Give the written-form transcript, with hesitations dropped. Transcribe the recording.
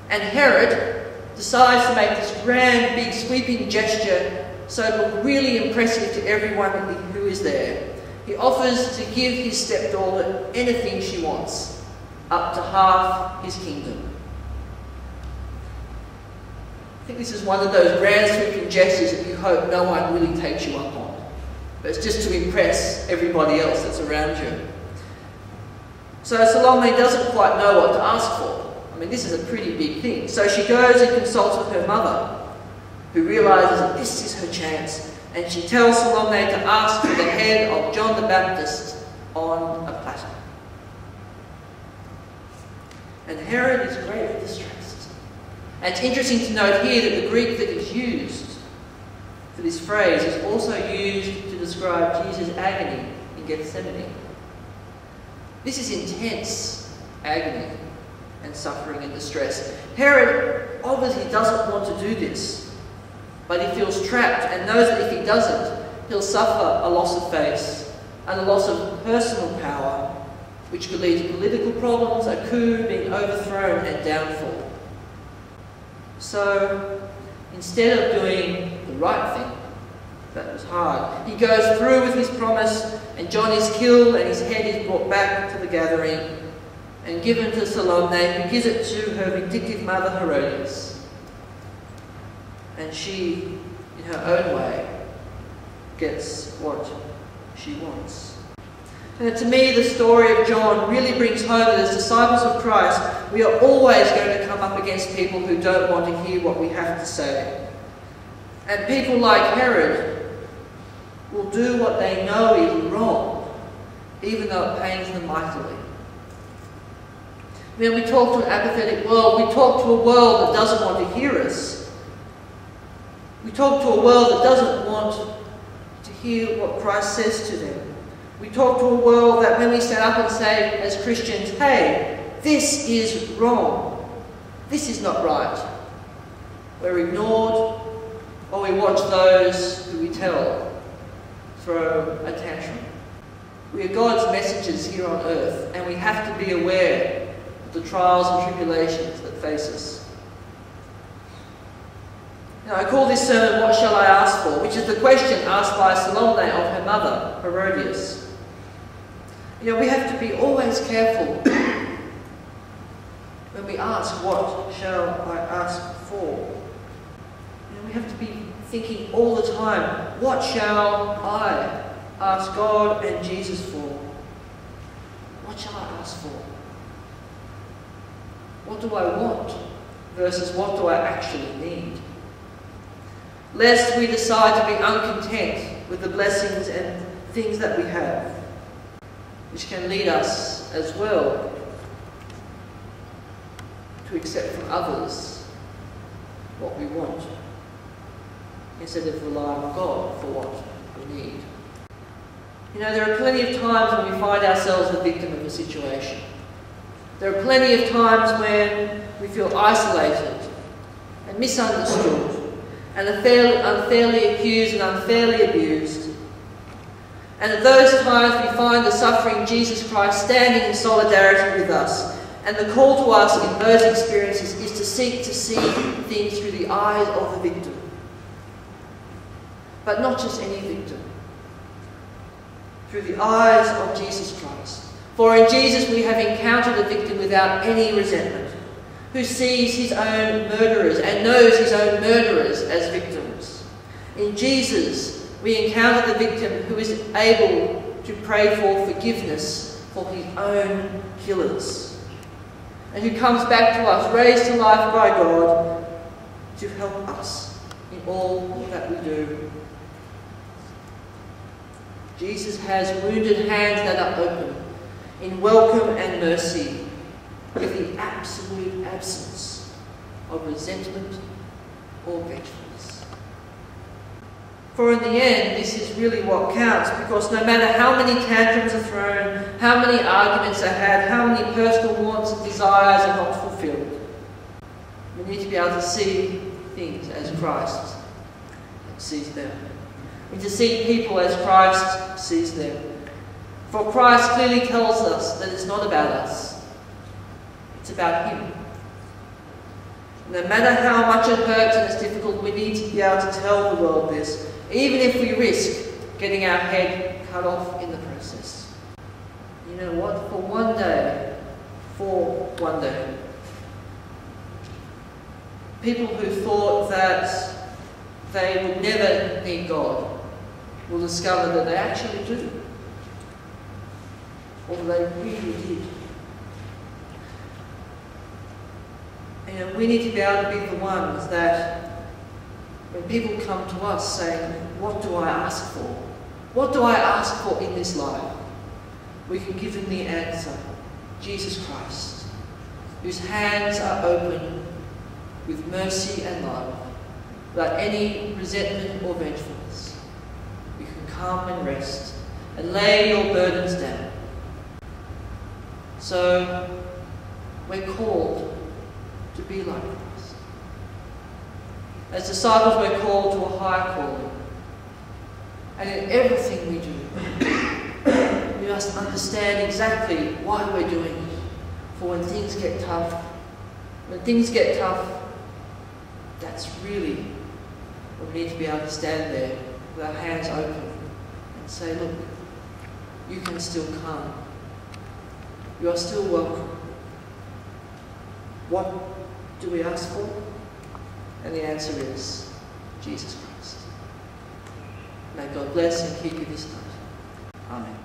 And Herod decides to make this grand, big, sweeping gesture so it will look really impressive to everyone who is there. He offers to give his stepdaughter anything she wants, up to half his kingdom. I think this is one of those grand sweeping gestures that you hope no one really takes you up on. But it's just to impress everybody else that's around you. So Salome doesn't quite know what to ask for. I mean, this is a pretty big thing. So she goes and consults with her mother, who realises that this is her chance. And she tells Salome to ask for the head of John the Baptist on a platter. And Herod is greatly distressed. And it's interesting to note here that the Greek that is used for this phrase is also used to describe Jesus' agony in Gethsemane. This is intense agony and suffering and distress. Herod obviously doesn't want to do this, but he feels trapped and knows that if he doesn't, he'll suffer a loss of face and a loss of personal power, which could lead to political problems, a coup, being overthrown, and downfall. So, instead of doing the right thing, that was hard, he goes through with his promise, and John is killed and his head is brought back to the gathering and given to Salome, who gives it to her vindictive mother Herodias. And she, in her own way, gets what she wants. And to me, the story of John really brings home that as disciples of Christ, we are always going to come up against people who don't want to hear what we have to say. And people like Herod will do what they know is wrong, even though it pains them mightily. I mean, we talk to an apathetic world. We talk to a world that doesn't want to hear us. We talk to a world that doesn't want to hear what Christ says to them. We talk to a world that when we stand up and say as Christians, hey, this is wrong, this is not right, we're ignored, or we watch those who we tell throw a tantrum. We are God's messengers here on earth, and we have to be aware of the trials and tribulations that face us. Now, I call this sermon, What Shall I Ask For?, which is the question asked by Salome of her mother, Herodias. You know, we have to be always careful when we ask, what shall I ask for? You know, we have to be thinking all the time, what shall I ask God and Jesus for? What shall I ask for? What do I want versus what do I actually need? Lest we decide to be uncontent with the blessings and things that we have, which can lead us as well to accept from others what we want, instead of relying on God for what we need. You know, there are plenty of times when we find ourselves the victim of a situation. There are plenty of times when we feel isolated and misunderstood and unfairly accused and unfairly abused. And at those times we find the suffering Jesus Christ standing in solidarity with us. And the call to us in those experiences is to seek to see things through the eyes of the victim. But not just any victim. Through the eyes of Jesus Christ. For in Jesus we have encountered a victim without any resentment, who sees his own murderers and knows his own murderers as victims. In Jesus we encounter the victim who is able to pray for forgiveness for his own killers, and who comes back to us, raised to life by God, to help us in all that we do. Jesus has wounded hands that are open in welcome and mercy, with the absolute absence of resentment or vengefulness. For in the end, this is really what counts, because no matter how many tantrums are thrown, how many arguments are had, how many personal wants and desires are not fulfilled, we need to be able to see things as Christ sees them. We need to see people as Christ sees them. For Christ clearly tells us that it's not about us, it's about him. No matter how much it hurts and it's difficult, we need to be able to tell the world this, even if we risk getting our head cut off in the process. You know what? For one day, people who thought that they would never need God will discover that they actually do. Or they really did. You know, we need to be able to be the ones that when people come to us saying, what do I ask for? What do I ask for in this life? We can give them the answer, Jesus Christ, whose hands are open with mercy and love, without any resentment or vengefulness. You can come and rest and lay your burdens down. So we're called to be like Christ. As disciples, we're called to a higher calling. And in everything we do, we must understand exactly why we're doing it. For when things get tough, that's really when we need to be able to stand there with our hands open and say, look, you can still come. You are still welcome. What do we ask for? And the answer is Jesus Christ. May God bless and keep you this night. Amen.